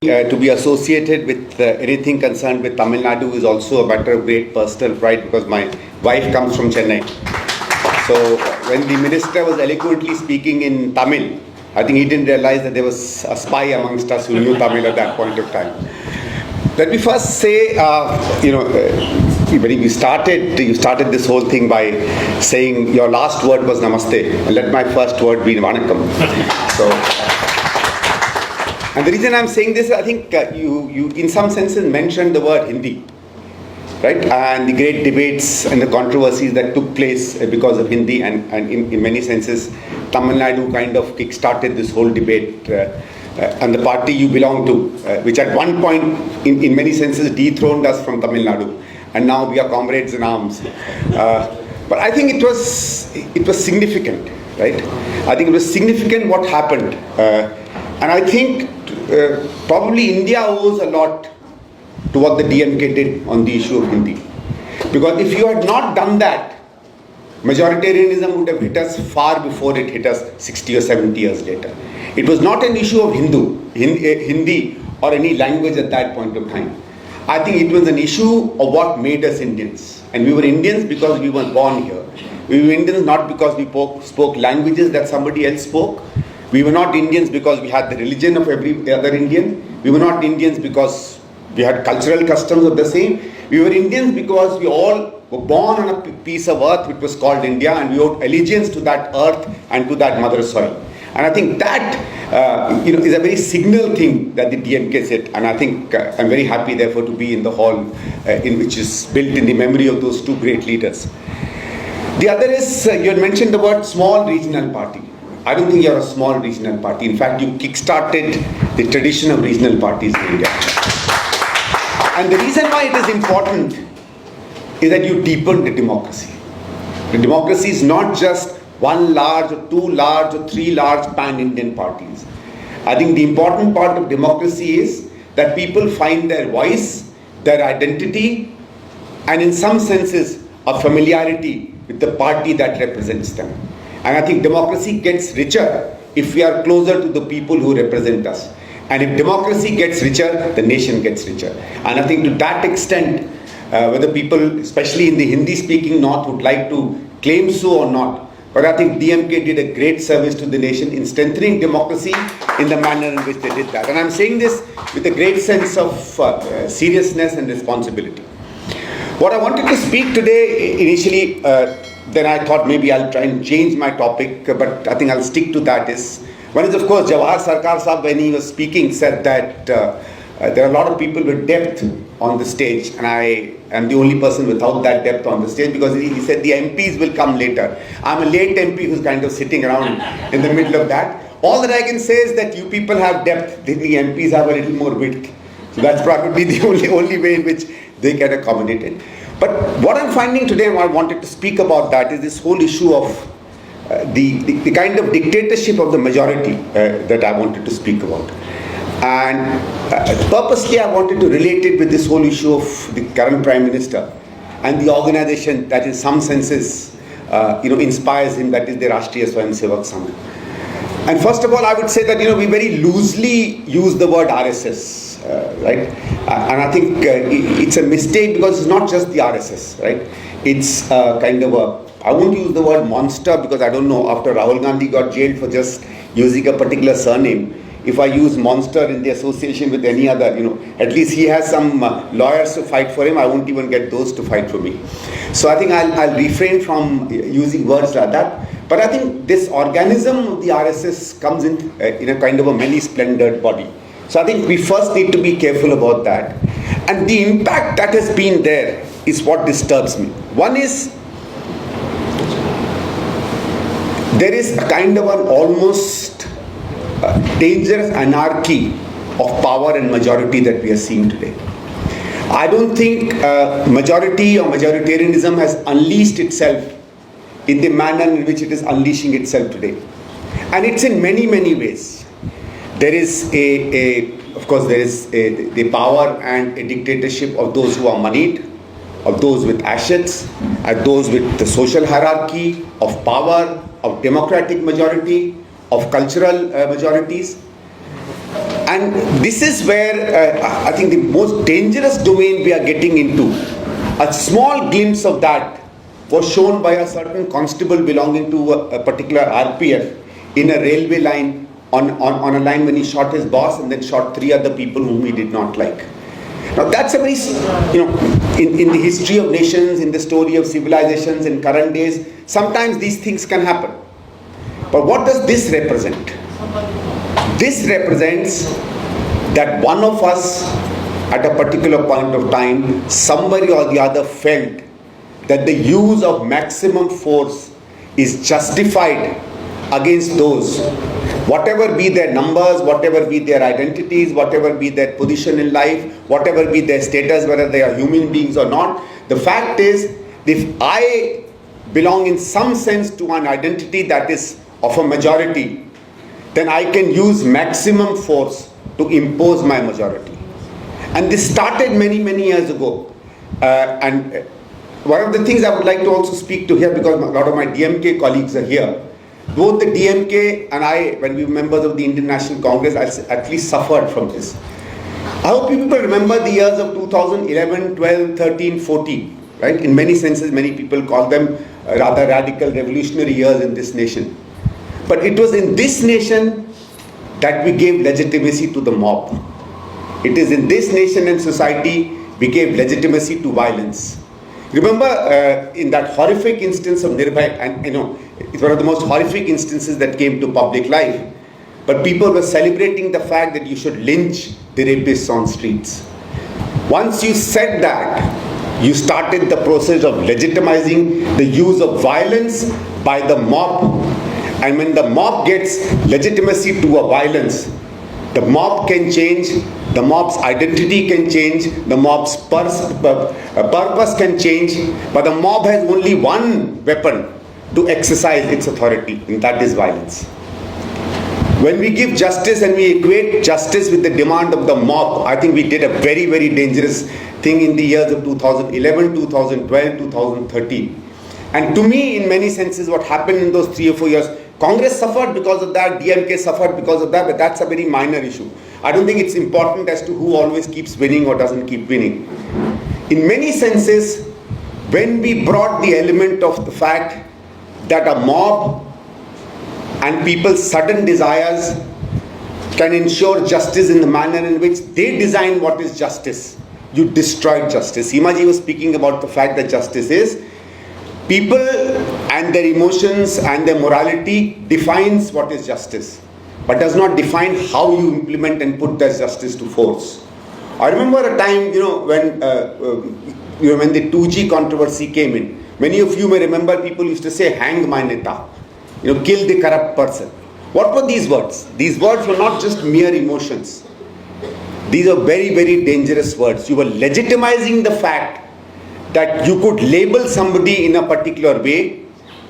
To be associated with anything concerned with Tamil Nadu is also a matter of great personal pride because my wife comes from Chennai. So when the minister was eloquently speaking in Tamil, I think he didn't realize that there was a spy amongst us who knew Tamil at that point of time. Let me first say, when you started this whole thing by saying your last word was namaste, and let my first word be vanakkam. So. And the reason I'm saying this, I think you in some senses mentioned the word Hindi, right? And the great debates and the controversies that took place because of Hindi, and in many senses, Tamil Nadu kind of kick-started this whole debate. And the party you belong to, which at one point, in many senses, dethroned us from Tamil Nadu, and now we are comrades in arms. But I think it was significant, right? I think it was significant what happened. And I think probably India owes a lot to what the DMK did on the issue of Hindi. Because if you had not done that, majoritarianism would have hit us far before it hit us 60 or 70 years later. It was not an issue of Hindi or any language at that point of time. I think it was an issue of what made us Indians. And we were Indians because we were born here. We were Indians not because we spoke languages that somebody else spoke. We were not Indians because we had the religion of every other Indian. We were not Indians because we had cultural customs of the same. We were Indians because we all were born on a piece of earth which was called India, and we owed allegiance to that earth and to that mother soil. And I think that is a very signal thing that the DMK said, and I think I'm very happy therefore to be in the hall in which is built in the memory of those two great leaders. The other is, you had mentioned the word small regional party. I don't think you're a small regional party. In fact, you kick-started the tradition of regional parties in India. And the reason why it is important is that you deepen the democracy. The democracy is not just one large or two large or three large pan-Indian parties. I think the important part of democracy is that people find their voice, their identity, and in some senses, a familiarity with the party that represents them. And I think democracy gets richer if we are closer to the people who represent us. And if democracy gets richer, the nation gets richer. And I think to that extent, whether people, especially in the Hindi-speaking North, would like to claim so or not, but I think DMK did a great service to the nation in strengthening democracy in the manner in which they did that. And I'm saying this with a great sense of seriousness and responsibility. What I wanted to speak today, initially, then I thought maybe I'll try and change my topic, but I think I'll stick to that. One is, of course, Jawahar Sarkar Sahab, when he was speaking, said that there are a lot of people with depth on the stage, and I am the only person without that depth on the stage, because he said the MPs will come later. I'm a late MP who's kind of sitting around in the middle of that. All that I can say is that you people have depth, the MPs have a little more width. So that's probably the only way in which they get accommodated. But what I'm finding today, and I wanted to speak about that, is this whole issue of the kind of dictatorship of the majority that I wanted to speak about. And purposely I wanted to relate it with this whole issue of the current Prime Minister and the organization that in some senses inspires him, that is the Rashtriya Swayamsevak Sangh. And first of all, I would say that we very loosely use the word RSS. Right? And I think it's a mistake, because it's not just the RSS, right? It's kind of I won't use the word monster, because I don't know, after Rahul Gandhi got jailed for just using a particular surname, if I use monster in the association with any other, at least he has some lawyers to fight for him. I won't even get those to fight for me. So I think I'll refrain from using words like that. But I think this organism of the RSS comes in a kind of a many-splendored body. So I think we first need to be careful about that. And the impact that has been there is what disturbs me. One is, there is a kind of an almost dangerous anarchy of power and majority that we are seeing today. I don't think majority or majoritarianism has unleashed itself in the manner in which it is unleashing itself today. And it's in many, many ways. There is of course, there is the power and a dictatorship of those who are moneyed, of those with assets, and those with the social hierarchy of power, of democratic majority, of cultural majorities. And this is where I think the most dangerous domain we are getting into. A small glimpse of that was shown by a certain constable belonging to a particular RPF in a railway line on a line when he shot his boss and then shot 3 other people whom he did not like. Now that's a very, in the history of nations, in the story of civilizations, in current days, sometimes these things can happen. But what does this represent? This represents that one of us at a particular point of time, somebody or the other felt that the use of maximum force is justified against those, whatever be their numbers, whatever be their identities, whatever be their position in life, whatever be their status, whether they are human beings or not. The fact is, if I belong in some sense to an identity that is of a majority, then I can use maximum force to impose my majority. And this started many years ago. And one of the things I would like to also speak to here, because a lot of my DMK colleagues are here, both the DMK and I, when we were members of the Indian National Congress, at least suffered from this. I hope people remember the years of 2011, 12, 13, 14, right? In many senses, many people call them rather radical, revolutionary years in this nation. But it was in this nation that we gave legitimacy to the mob. It is in this nation and society we gave legitimacy to violence. Remember in that horrific instance of Nirbhay, and it's one of the most horrific instances that came to public life, but people were celebrating the fact that you should lynch the rapists on streets. Once you said that, you started the process of legitimizing the use of violence by the mob. And when the mob gets legitimacy to a violence, the mob can change, the mob's identity can change, the mob's purpose can change, but the mob has only one weapon to exercise its authority, and that is violence. When we give justice and we equate justice with the demand of the mob, I think we did a very dangerous thing in the years of 2011, 2012, 2013. And to me, in many senses, what happened in those 3 or 4 years, Congress suffered because of that, DMK suffered because of that, but that's a very minor issue. I don't think it's important as to who always keeps winning or doesn't keep winning. In many senses, when we brought the element of the fact that a mob and people's sudden desires can ensure justice in the manner in which they design what is justice, you destroyed justice. Himaji was speaking about the fact that justice is people and their emotions and their morality defines what is justice, but does not define how you implement and put that justice to force. I remember a time, when the 2G controversy came in. Many of you may remember people used to say, "Hang my neta," kill the corrupt person. What were these words? These words were not just mere emotions. These are very dangerous words. You were legitimizing the fact that you could label somebody in a particular way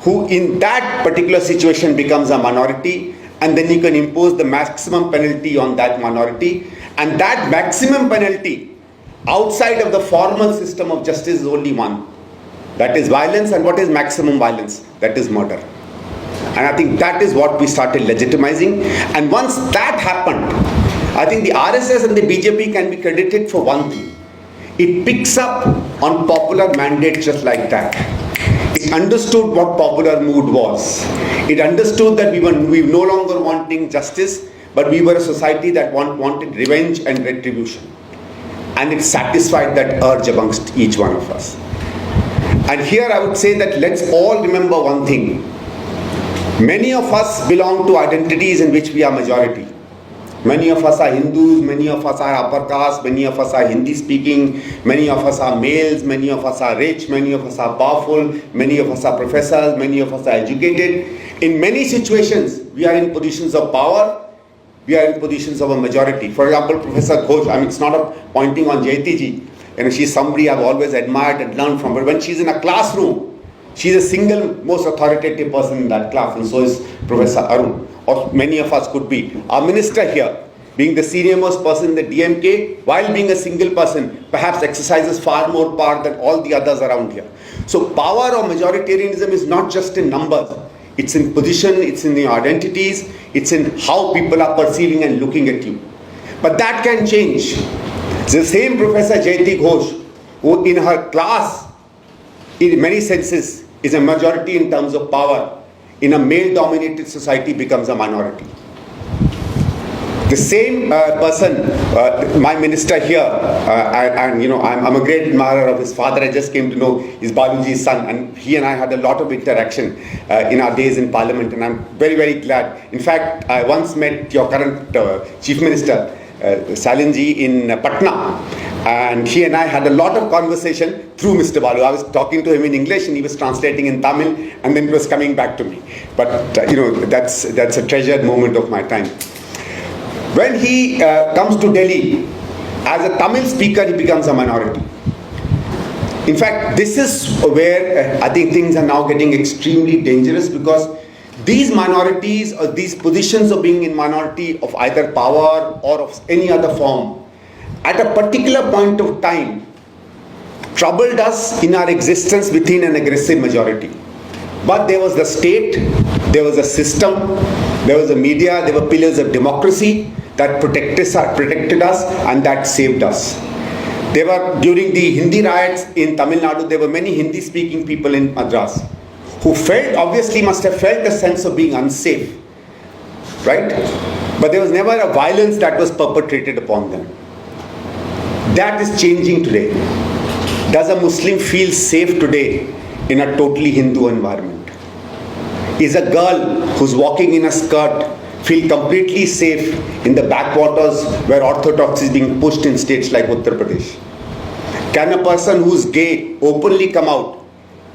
who in that particular situation becomes a minority, and then you can impose the maximum penalty on that minority, and that maximum penalty outside of the formal system of justice is only one. That is violence. And what is maximum violence? That is murder. And I think that is what we started legitimizing. And once that happened, I think the RSS and the BJP can be credited for one thing. It picks up on popular mandate just like that. It understood what popular mood was. It understood that we were no longer wanting justice, but we were a society that wanted revenge and retribution. And it satisfied that urge amongst each one of us. And here I would say that let's all remember one thing. Many of us belong to identities in which we are majority. Many of us are Hindus, many of us are upper caste, many of us are Hindi speaking, many of us are males, many of us are rich, many of us are powerful, many of us are professors, many of us are educated. In many situations, we are in positions of power, we are in positions of a majority. For example, Professor Ghosh, it's not a pointing on Jayati ji. She's somebody I've always admired and learned from. But when she's in a classroom, she's a single most authoritative person in that class, and so is Professor Arun, or many of us could be. Our minister here, being the senior most person in the DMK, while being a single person, perhaps exercises far more power than all the others around here. So power or majoritarianism is not just in numbers. It's in position, it's in the identities, it's in how people are perceiving and looking at you. But that can change. The same Professor Jayati Ghosh, who in her class, in many senses, is a majority in terms of power, in a male-dominated society becomes a minority. The same person, my minister here, and you know, I'm a great admirer of his father. I just came to know is Baluji's son, and he and I had a lot of interaction in our days in Parliament, and I'm very, very glad. In fact, I once met your current Chief Minister, Salinji, in Patna, and he and I had a lot of conversation through Mr. Balu. I was talking to him in English and he was translating in Tamil, and then it was coming back to me. But you know, that's a treasured moment of my time. When he comes to Delhi, as a Tamil speaker, he becomes a minority. In fact, this is where I think things are now getting extremely dangerous, because these minorities or these positions of being in minority of either power or of any other form, at a particular point of time, troubled us in our existence within an aggressive majority. But there was the state, there was a system, there was the media, there were pillars of democracy that protected us and that saved us. There were, during the Hindi riots in Tamil Nadu, there were many Hindi speaking people in Madras who felt, obviously must have felt a sense of being unsafe, right? But there was never a violence that was perpetrated upon them. That is changing today. Does a Muslim feel safe today in a totally Hindu environment? Is a girl who's walking in a skirt feel completely safe in the backwaters where orthodoxy is being pushed in states like Uttar Pradesh? Can a person who's gay openly come out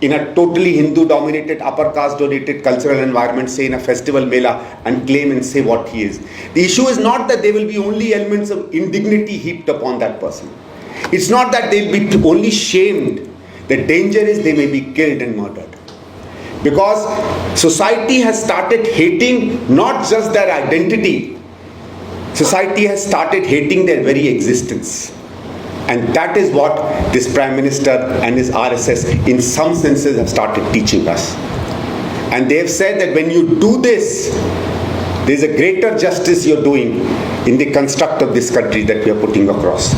in a totally Hindu-dominated, upper caste-dominated cultural environment, say in a festival mela, and claim and say what he is? The issue is not that there will be only elements of indignity heaped upon that person. It's not that they'll be only shamed. The danger is they may be killed and murdered. Because society has started hating not just their identity, society has started hating their very existence. And that is what this Prime Minister and his RSS in some senses have started teaching us. And they have said that when you do this, there is a greater justice you're doing in the construct of this country that we are putting across.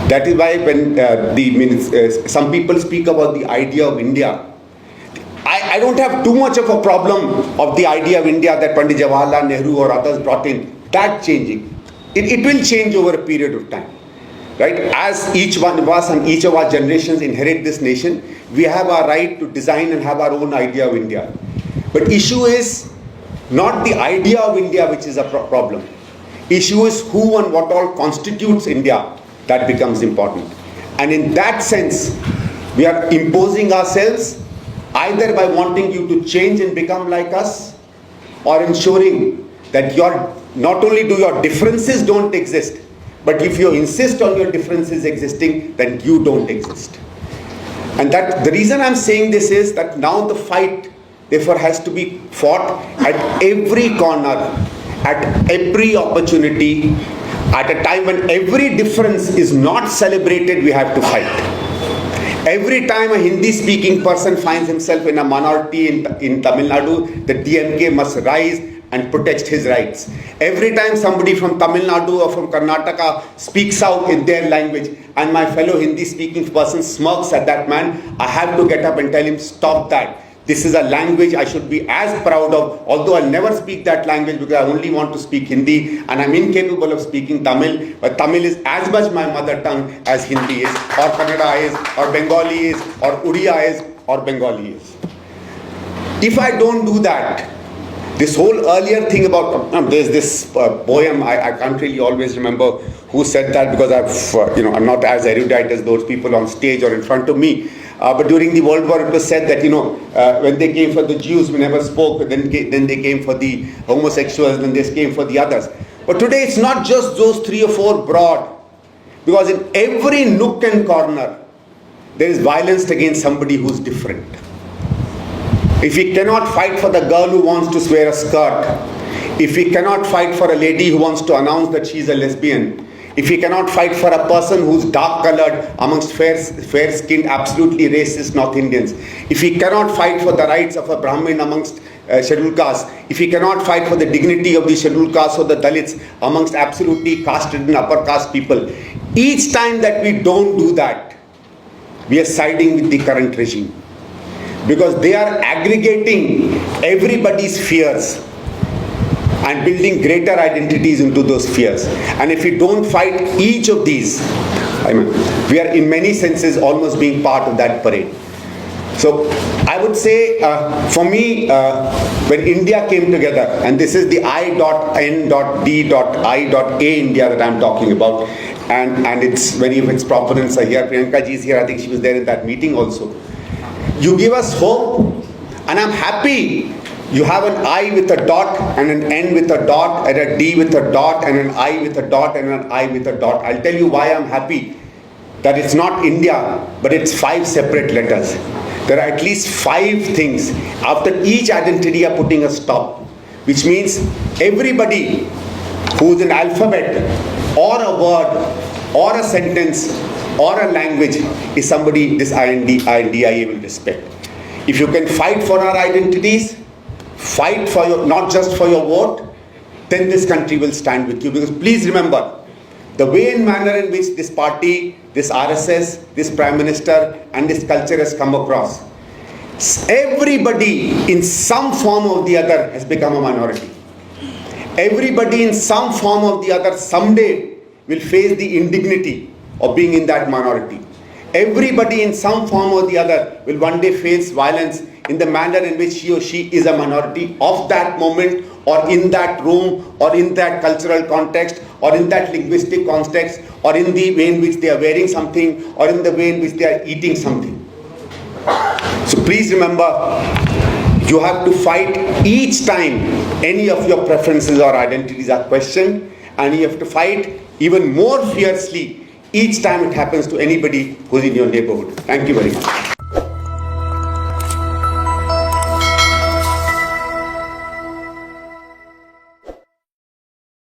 That is why when some people speak about the idea of India, I don't have too much of a problem of the idea of India that Pandit Jawaharlal Nehru or others brought in. That changing. It will change over a period of time. Right? As each one of us and each of our generations inherit this nation, we have our right to design and have our own idea of India. But issue is not the idea of India which is a problem. Issue is who and what all constitutes India that becomes important. And in that sense, we are imposing ourselves either by wanting you to change and become like us, or ensuring that not only do your differences don't exist, but if you insist on your differences existing, then you don't exist. And that the reason I'm saying this is that now the fight therefore has to be fought at every corner, at every opportunity, at a time when every difference is not celebrated. We have to fight. Every time a Hindi-speaking person finds himself in a minority in Tamil Nadu, the DMK must rise and protect his rights. Every time somebody from Tamil Nadu or from Karnataka speaks out in their language and my fellow Hindi-speaking person smirks at that man, I have to get up and tell him, stop that. This is a language I should be as proud of, although I'll never speak that language because I only want to speak Hindi and I'm incapable of speaking Tamil. But Tamil is as much my mother tongue as Hindi is, or Kannada is, or Bengali is, or Uriya is, or Bengali is. If I don't do that, this whole earlier thing about, there's this poem, I can't really always remember who said that because I'm not as erudite as those people on stage or in front of me. But during the World War, it was said that, when they came for the Jews, we never spoke. Then they came for the homosexuals, then they came for the others. But today, it's not just those 3 or 4 broad. Because in every nook and corner, there is violence against somebody who's different. If we cannot fight for the girl who wants to wear a skirt, if we cannot fight for a lady who wants to announce that she's a lesbian, if we cannot fight for a person who's dark colored amongst fair-skinned, absolutely racist North Indians, if we cannot fight for the rights of a Brahmin amongst scheduled castes, if we cannot fight for the dignity of the scheduled castes or the Dalits amongst absolutely caste-ridden upper caste people, each time that we don't do that, we are siding with the current regime. Because they are aggregating everybody's fears and building greater identities into those fears. And if we don't fight each of these, we are in many senses almost being part of that parade. So I would say, for me, when India came together, and this is the I.N.D.I.A India that I'm talking about, and it's many of its proponents are here. Priyanka ji is here. I think she was there in that meeting also. You give us hope, and I'm happy. You have an I with a dot and an N with a dot and a D with a dot and an I with a dot and an I with a dot. I'll tell you why I'm happy. That it's not India, but it's 5 separate letters. There are at least 5 things. After each identity are putting a stop, which means everybody who's an alphabet or a word or a sentence or a language is somebody this INDIA will respect. If you can fight for our identities, fight for your, not just for your vote, then this country will stand with you. Because please remember, the way and manner in which this party, this RSS, this Prime Minister and this culture has come across, everybody in some form or the other has become a minority. Everybody in some form or the other someday will face the indignity of being in that minority. Everybody in some form or the other will one day face violence in the manner in which he or she is a minority of that moment, or in that room, or in that cultural context, or in that linguistic context, or in the way in which they are wearing something, or in the way in which they are eating something. So please remember, you have to fight each time any of your preferences or identities are questioned, and you have to fight even more fiercely each time it happens to anybody who's in your neighborhood. Thank you very much.